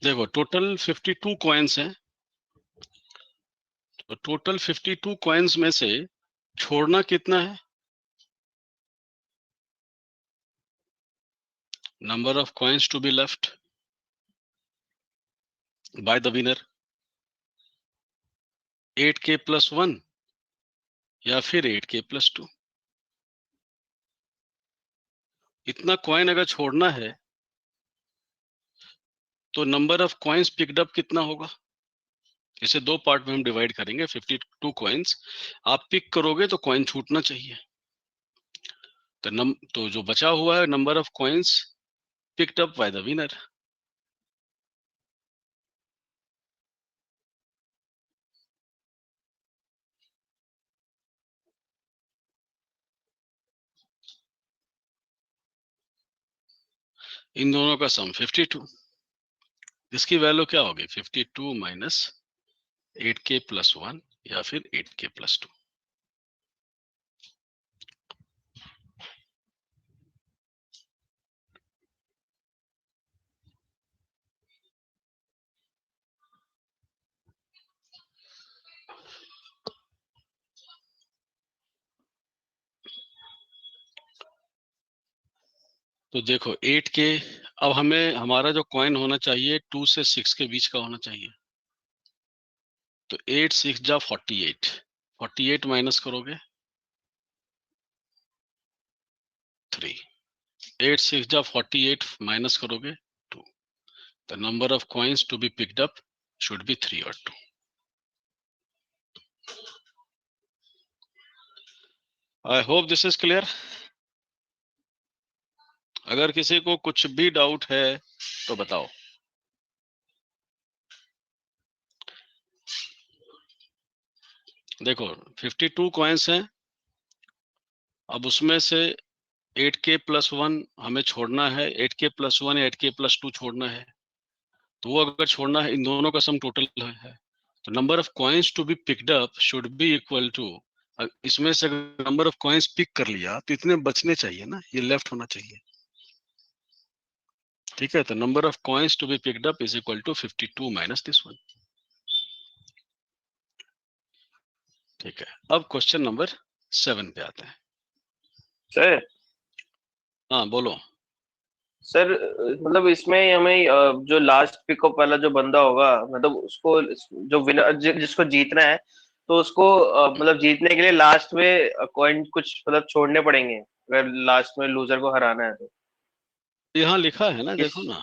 देखो total 52 coins हैं, तो टोटल 52 कॉइन्स में से छोड़ना कितना है? Number of coins to be left by the winner 8k + 1 या फिर 8k + 2। इतना कॉइन अगर छोड़ना है तो number of coins picked up कितना होगा? इसे दो पार्ट में हम डिवाइड करेंगे। 52 कॉइन्स आप पिक करोगे तो कॉइन छूटना चाहिए, तो जो बचा हुआ है number of coins picked up by the winner. इन दोनों का सम 52, इसकी वैल्यू क्या होगी? 52 - 8k + 1 या फिर 8k + 2। तो देखो 8k, अब हमें हमारा जो कॉइन होना चाहिए 2 से 6 के बीच का होना चाहिए। तो 8 6 जा 48, 48 माइनस करोगे 3, 8 6 जा 48 माइनस करोगे 2। The number of coins to be picked up should be 3 or 2. I hope this is clear. अगर किसी को कुछ भी डाउट है तो बताओ। देखो 52 कॉइन्स हैं, अब उसमें से 8k + 1 हमें छोड़ना है, 8k + 1 या 8k + 2 छोड़ना है। तो वो अगर छोड़ना है, इन दोनों का सम टोटल है, तो number of coins to be picked up should be equal to, इसमें से अगर नंबर ऑफ कॉइन्स पिक कर लिया तो इतने बचने चाहिए ना, ये लेफ्ट होना चाहिए। ठीक है, तो number of coins to be picked up is equal to 52 minus this one. ठीक है, अब क्वेश्चन नंबर 7 पे आते हैं। सर हाँ बोलो। सर मतलब इसमें हमें जो लास्ट पिकअप वाला जो बंदा होगा, मतलब उसको जो विनर जिसको जीतना है, तो उसको मतलब जीतने के लिए लास्ट में कॉइन कुछ मतलब छोड़ने पड़ेंगे, अगर लास्ट में लूजर को हराना है तो। यहाँ लिखा है ना, किस देखो ना।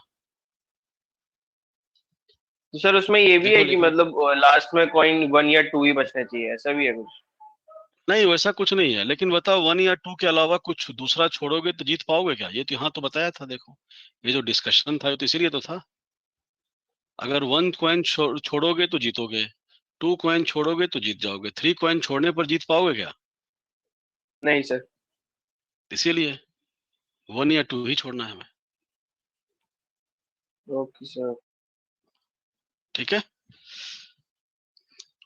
तो सर उसमें ये भी देखो है कि लिखा, मतलब लास्ट में कॉइन 1 या 2 ही बचने चाहिए, ऐसा भी है कुछ? नहीं वैसा कुछ नहीं है, लेकिन बताओ 1 या 2 के अलावा कुछ दूसरा छोड़ोगे तो जीत पाओगे क्या? ये तो यहाँ तो बताया था, देखो ये जो डिस्कशन था तो इसीलिए तो था। अगर 1 कॉइन छोड़ोगे तो जीतोगे, 2 कॉइन छोड़ोगे तो जीत जाओगे, 3 कॉइन छोड़ने पर जीत पाओगे क्या? नहीं सर। इसीलिए 1 या 2 ही छोड़ना है हमें। Okay sir. ठीक है,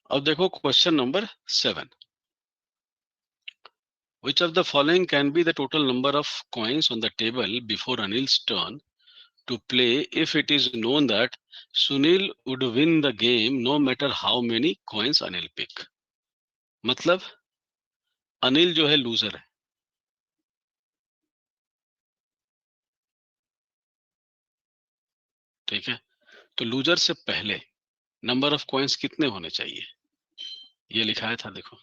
अब देखो question number 7। Which of the following can be the total number of coins on the table before Anil's turn to play if it is known that Sunil would win the game no matter how many coins Anil pick? मतलब अनिल जो है loser है, ठीक है, तो loser से पहले number of coins कितने होने चाहिए? ये लिखाया था, देखो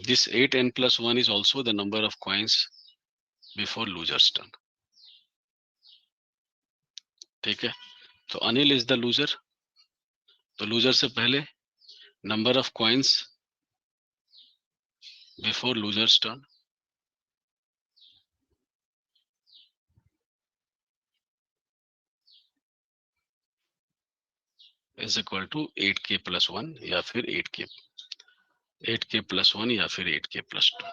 this 8n + 1 is also the number of coins before loser's turn। ठीक है, तो अनिल इज द लूजर, तो लूजर से पहले number of coins before loser's turn, is equal to 8k + 1 या फिर 8k + 1 या फिर 8k + 2।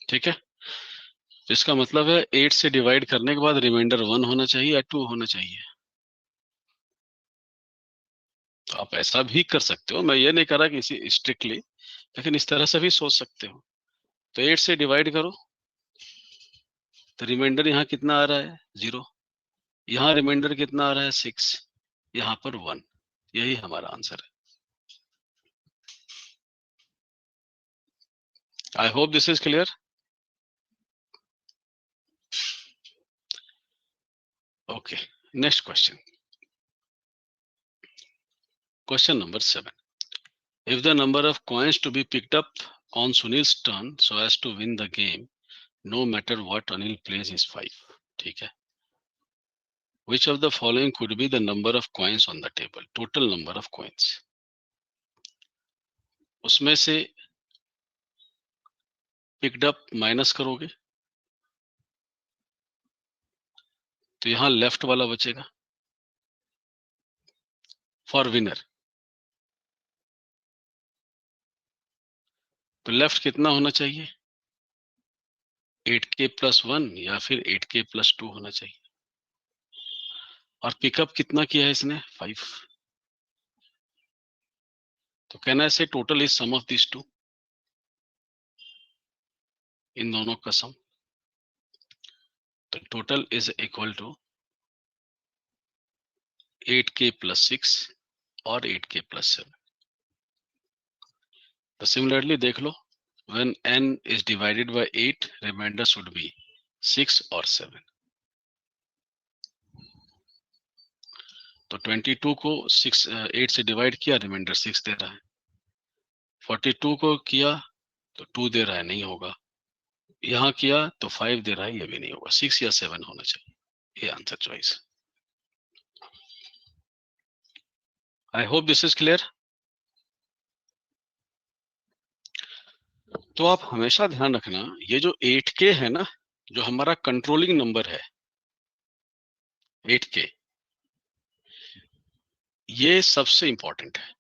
ठीक है, इसका मतलब है 8 से डिवाइड करने के बाद रिमाइंडर 1 होना चाहिए या 2 होना चाहिए। तो आप ऐसा भी कर सकते हो, मैं ये नहीं कर रहा कि इसी स्ट्रिक्टली, लेकिन इस तरह से भी सोच सकते हो। तो 8 से डिवाइड करो तो रिमाइंडर यहाँ कितना आ रहा है 0, यहाँ रिमाइंडर कितना आ रहा है 6, यहाँ पर 1। यही हमारा आंसर है। आई hope this is clear. Okay, next question, question number 7। If the number of coins to be picked up on Sunil's turn so as to win the game, no matter what Anil plays, is 5. ठीक है, which of the following could be the number of coins on the table? Total number of coins, उसमें से picked up minus करोगे तो यहां left वाला बचेगा for winner. तो लेफ्ट कितना होना चाहिए 8k + 1 या फिर 8k + 2 होना चाहिए। और पिकअप कितना किया है इसने 5। तो कहना ऐसे total is sum of this two, इन दोनों का सम। तो total is equal to 8k + 6 और 8k + 7। तो सिमिलरली देख लो, when n is divided by 8, remainder should be 6 और 7। तो 22 को 8 से डिवाइड किया, रिमाइंडर 6 दे रहा है। 42 को किया तो 2 दे रहा है, नहीं होगा। यहाँ किया तो 5 दे रहा है, ये भी नहीं होगा। 6 या 7 होना चाहिए, ये answer choice. I hope this is clear. तो आप हमेशा ध्यान रखना, ये जो 8k है ना, जो हमारा कंट्रोलिंग नंबर है 8k, ये सबसे इंपॉर्टेंट है।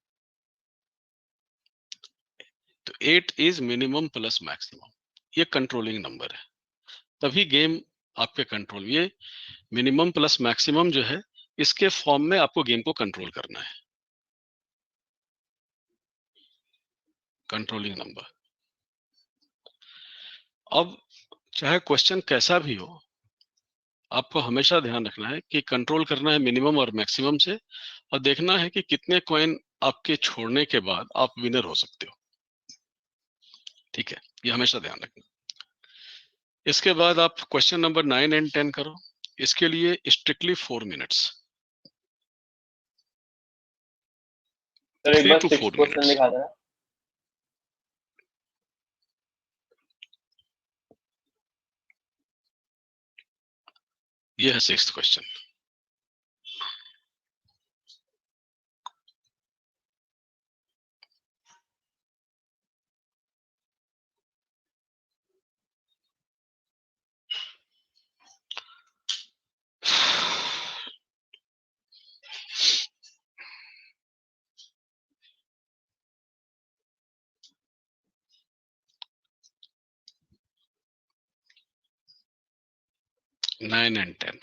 तो 8 इज मिनिमम प्लस मैक्सिमम, ये कंट्रोलिंग नंबर है, तभी गेम आपके कंट्रोल। ये मिनिमम प्लस मैक्सिमम जो है, इसके फॉर्म में आपको गेम को कंट्रोल करना है, कंट्रोलिंग नंबर। अब चाहे क्वेश्चन कैसा भी हो, आपको हमेशा ध्यान रखना है कि कंट्रोल करना है मिनिमम और मैक्सिमम से, और देखना है कि कितने कॉइन आपके छोड़ने के बाद आप विनर हो सकते हो। ठीक है, ये हमेशा ध्यान रखना। इसके बाद आप क्वेश्चन नंबर 9 एंड 10 करो। इसके लिए स्ट्रिक्टली 4 मिनट्स, सर एक 3 बार to 6 4 क्वेश्चन मिनट्स। दिखा देना। ये है 6th question. Nine and 10।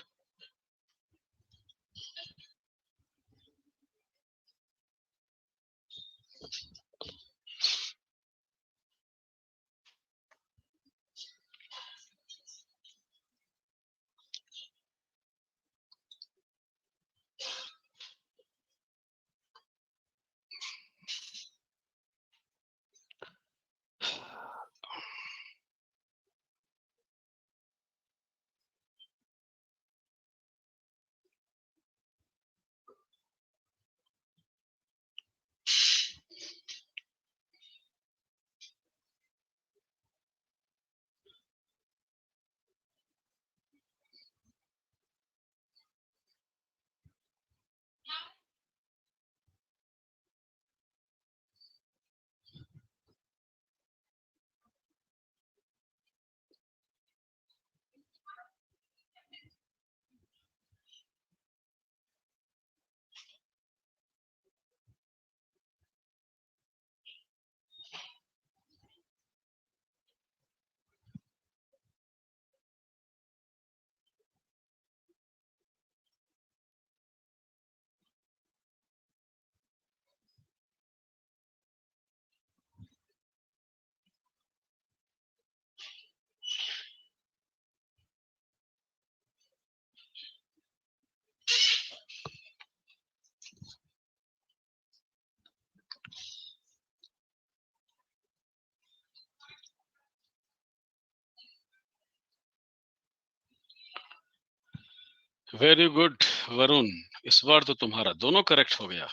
Very good Varun, इस बार तो तुम्हारा दोनों करेक्ट हो गया।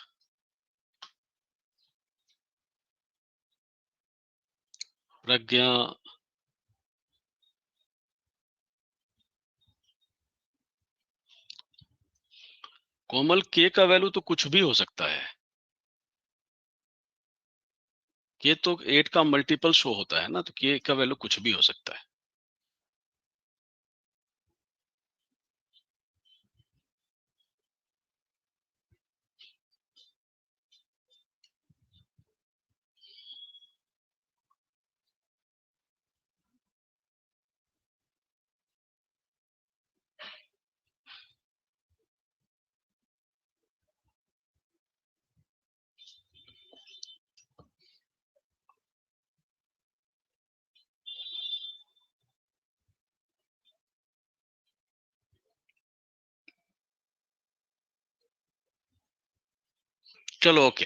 प्रज्ञा, कोमल, के का वैल्यू तो कुछ भी हो सकता है। के तो 8 का मल्टीपल शो होता है ना, तो के का वैल्यू कुछ भी हो सकता है। चलो ओके,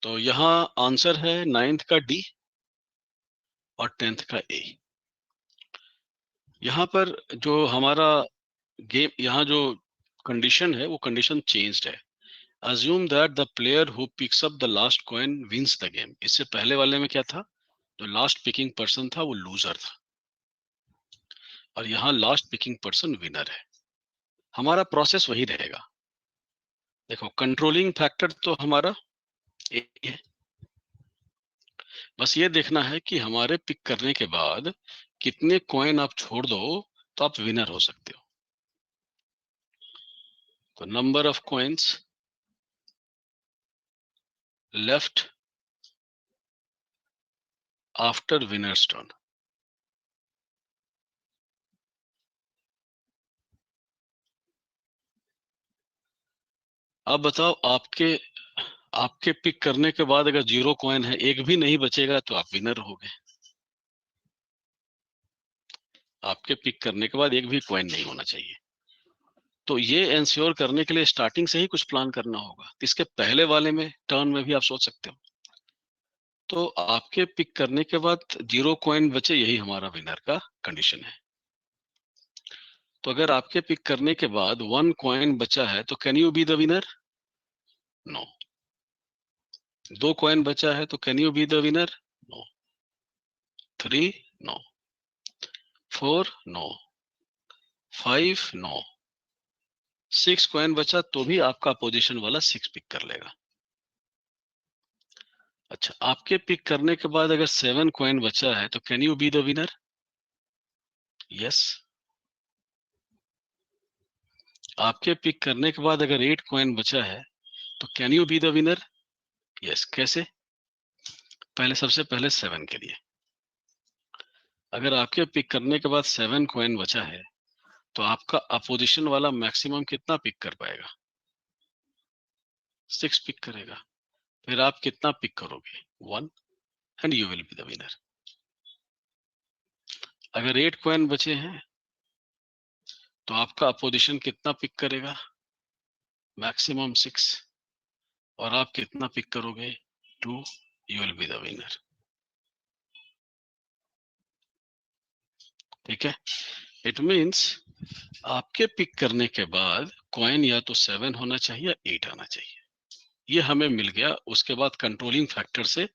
तो यहाँ आंसर है 9th का डी और 10th का ए। यहाँ पर जो हमारा गेम, यहाँ जो कंडीशन है वो कंडीशन चेंज्ड है। Assume that the player who picks up the last coin wins the game. इससे पहले वाले में क्या था, जो लास्ट पिकिंग पर्सन था वो लूजर था, और यहाँ लास्ट पिकिंग पर्सन विनर है। हमारा प्रोसेस वही रहेगा। देखो, कंट्रोलिंग फैक्टर तो हमारा ए है, बस ये देखना है कि हमारे पिक करने के बाद कितने कॉइन आप छोड़ दो तो आप विनर हो सकते हो। तो number of coins left after winners turn. अब बताओ, आपके आपके पिक करने के बाद अगर 0 कॉइन है, एक भी नहीं बचेगा, तो आप विनर हो गए। आपके पिक करने के बाद एक भी कॉइन नहीं होना चाहिए। तो ये इंश्योर करने के लिए स्टार्टिंग से ही कुछ प्लान करना होगा। इसके पहले वाले में टर्न में भी आप सोच सकते हो। तो आपके पिक करने के बाद 0 कॉइन बचे, यही हमारा विनर का कंडीशन है। तो अगर आपके पिक करने के बाद 1 कॉइन बचा है, तो can you be the winner? No. 2 coin बचा है, तो can you be the winner? No. 3 no. 4 no. 5 no. 6 coin बचा तो भी आपका पोजीशन वाला 6 पिक कर लेगा। अच्छा, आपके पिक करने के बाद अगर 7 कॉइन बचा है, तो can you be the winner? Yes. आपके पिक करने के बाद अगर 8 कॉइन बचा है, तो can you be the winner? Yes. कैसे? पहले, सबसे पहले 7 के लिए, अगर आपके पिक करने के बाद 7 कॉइन बचा है, तो आपका अपोजिशन वाला मैक्सिमम कितना पिक कर पाएगा? 6 पिक करेगा। फिर आप कितना पिक करोगे? 1, and you will be the winner. अगर 8 कॉइन बचे हैं, तो आपका अपोजिशन कितना पिक करेगा? मैक्सिमम 6, और आप कितना पिक करोगे? 2, you will be the winner. ठीक है, इट मीन्स आपके पिक करने के बाद कॉइन या तो 7 होना चाहिए या 8 आना चाहिए। ये हमें मिल गया। उसके बाद कंट्रोलिंग फैक्टर से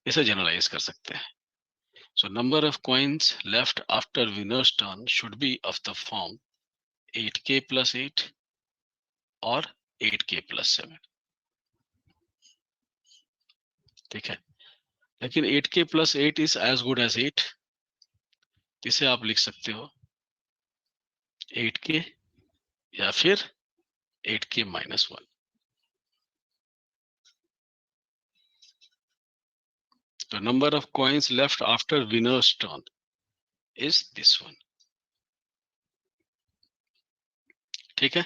इसे जनरलाइज कर सकते हैं। So number of coins left after winners turn should be of the form 8k plus 8 और 8k plus 7। ठीक है, लेकिन 8k plus 8 is as good as 8। इसे आप लिख सकते हो 8k या फिर 8k minus 1। The number of coins left after winner's turn is this one। ठीक है,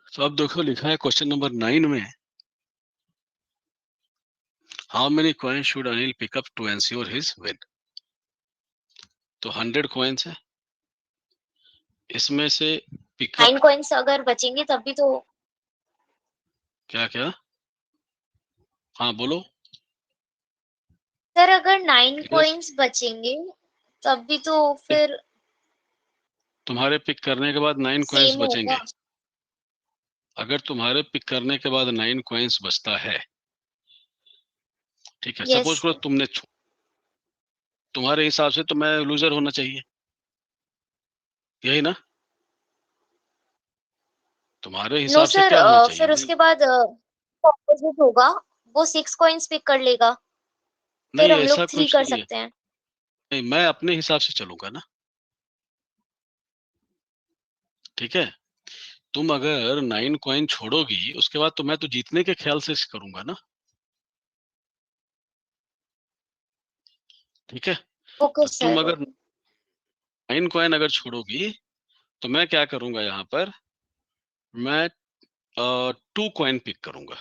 तो अब देखो, लिखा है क्वेश्चन नंबर 9 में, how many coins should Anil pick up to ensure his win? तो 100 coins है, इसमें से पिकअप 9 कॉइन्स अगर बचेंगे तब भी तो। क्या क्या? हाँ बोलो। सर अगर 9 Yes, कॉइन्स बचेंगे तब भी तो फिर। तुम्हारे पिक करने के बाद 9 कॉइन्स सेम बचेंगे, होगा। अगर तुम्हारे पिक करने के बाद 9 कॉइन्स बचता है, ठीक है, यस सपोज करो तुमने तुम्हारे हिसाब से तो मैं लूजर होना चाहिए, यही ना? तुम्हारे नो हिसाब से सर, क्या होना चाहिए? फिर उसके बाद ऑपोजिट होगा, वो 6 कॉइन्स पिक कर लेगा, फिर नहीं, हम लोग ऐसा 3 कुछ कर नहीं है। सकते हैं। नहीं, मैं अपने हिसाब से चलूंगा ना, ठीक है। तुम अगर 9 कॉइन छोड़ोगी उसके बाद तो मैं तो जीतने के ख्याल से करूंगा ना, ठीक है। ओके तो तुम सर। अगर 9 कॉइन अगर छोड़ोगी तो मैं क्या करूंगा, यहाँ पर मैं 2 कॉइन पिक करूंगा।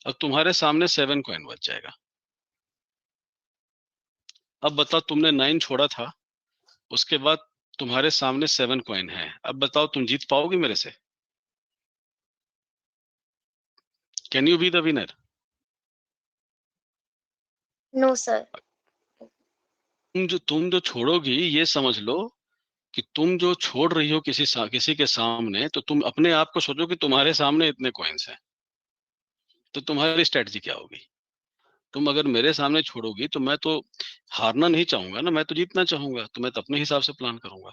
अब तुम्हारे सामने 7 कॉइन बच जाएगा। अब बताओ, तुमने 9 छोड़ा था, उसके बाद तुम्हारे सामने 7 कॉइन है, अब बताओ तुम जीत पाओगे मेरे से? Can you be the winner? No sir. तुम जो छोड़ोगी, ये समझ लो कि तुम जो छोड़ रही हो किसी के सामने, तो तुम अपने आप को सोचो कि तुम्हारे सामने इतने कॉइन्स हैं, तो तुम्हारी स्ट्रेटजी क्या होगी? तुम अगर मेरे सामने छोड़ोगी तो मैं तो हारना नहीं चाहूंगा ना, मैं तो जीतना चाहूंगा, तो मैं तो अपने हिसाब से प्लान करूंगा।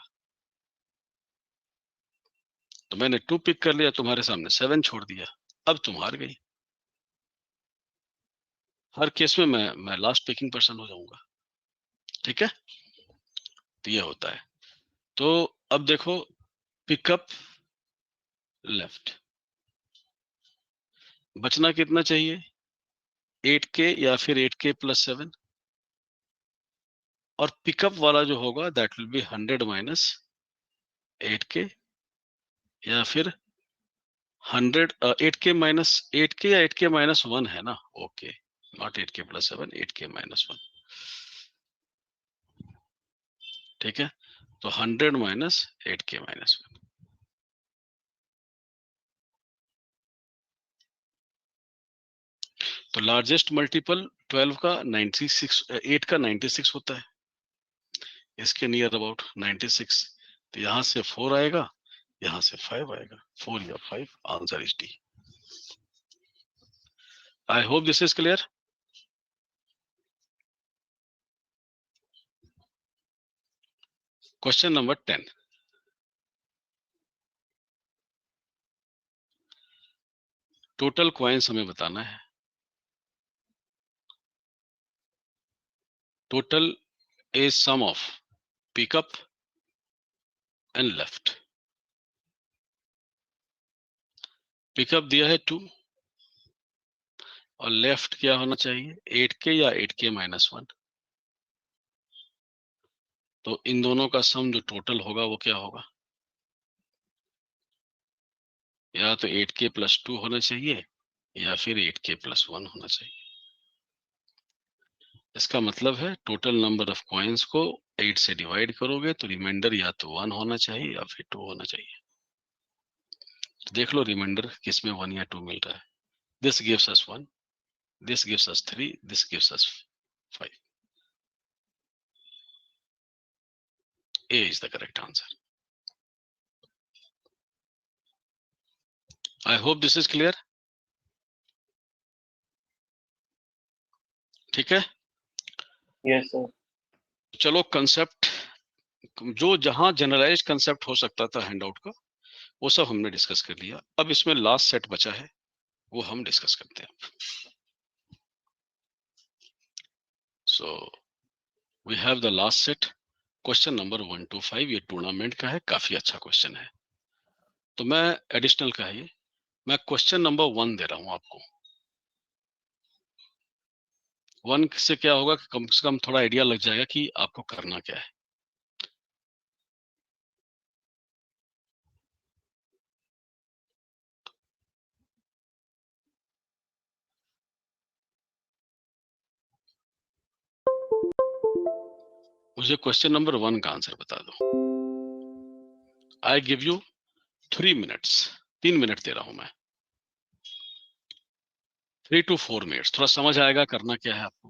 तो मैंने 2 पिक कर लिया, तुम्हारे सामने 7 छोड़ दिया, अब तुम हार गई। हर केस में मैं लास्ट पिकिंग पर्सन हो जाऊंगा, ठीक है। तो ये होता है। तो अब देखो, पिकअप लेफ्ट, बचना कितना चाहिए? 8K या फिर 8K प्लस 7, और पिकअप वाला जो होगा that will be 100 minus 8K, या फिर 100 8K माइनस 8K या 8K माइनस 1 है ना? Okay, not 8K plus 7, 8K minus 1, ठीक है। तो 100 माइनस 8K माइनस 1, तो लार्जेस्ट मल्टीपल 12 का 96, 8 का 96 होता है, इसके नियर अबाउट 96। तो यहां से 4 आएगा, यहां से 5 आएगा, 4 या 5, answer is D. I hope this is clear. Question number 10, total coins हमें बताना है। Total is sum of pickup and left. Pickup दिया है 2, और लेफ्ट क्या होना चाहिए? 8K या 8K माइनस 1। तो इन दोनों का सम जो टोटल होगा वो क्या होगा? या तो 8K प्लस 2 होना चाहिए, या फिर 8K प्लस 1 होना चाहिए। इसका मतलब है टोटल नंबर ऑफ कॉइन्स को 8 से डिवाइड करोगे तो रिमाइंडर या तो 1 होना चाहिए या फिर 2 होना चाहिए। तो देख लो रिमाइंडर किस में 1 या 2 मिल रहा है। This gives us 1, this gives us 3, this gives us 5. A is the correct answer. I hope this is clear. ठीक है। Yes sir. चलो, कंसेप्ट जो जहां जनरलाइज कंसेप्ट हो सकता था हैंडआउट का, वो सब हमने डिस्कस कर लिया। अब इसमें लास्ट सेट बचा है, वो हम डिस्कस करते हैं। So we have the last set, question number 1 to 5। ये टूर्नामेंट का है, काफी अच्छा क्वेश्चन है। तो मैं एडिशनल का है ये, मैं क्वेश्चन नंबर 1 दे रहा हूं आपको। 1 से क्या होगा कि कम से कम थोड़ा आइडिया लग जाएगा कि आपको करना क्या है। मुझे क्वेश्चन नंबर 1 का आंसर बता दो। I give you 3 minutes, 3 minute दे रहा हूं मैं, 3 to 4 मिनट्स। थोड़ा समझ आएगा करना क्या है आपको।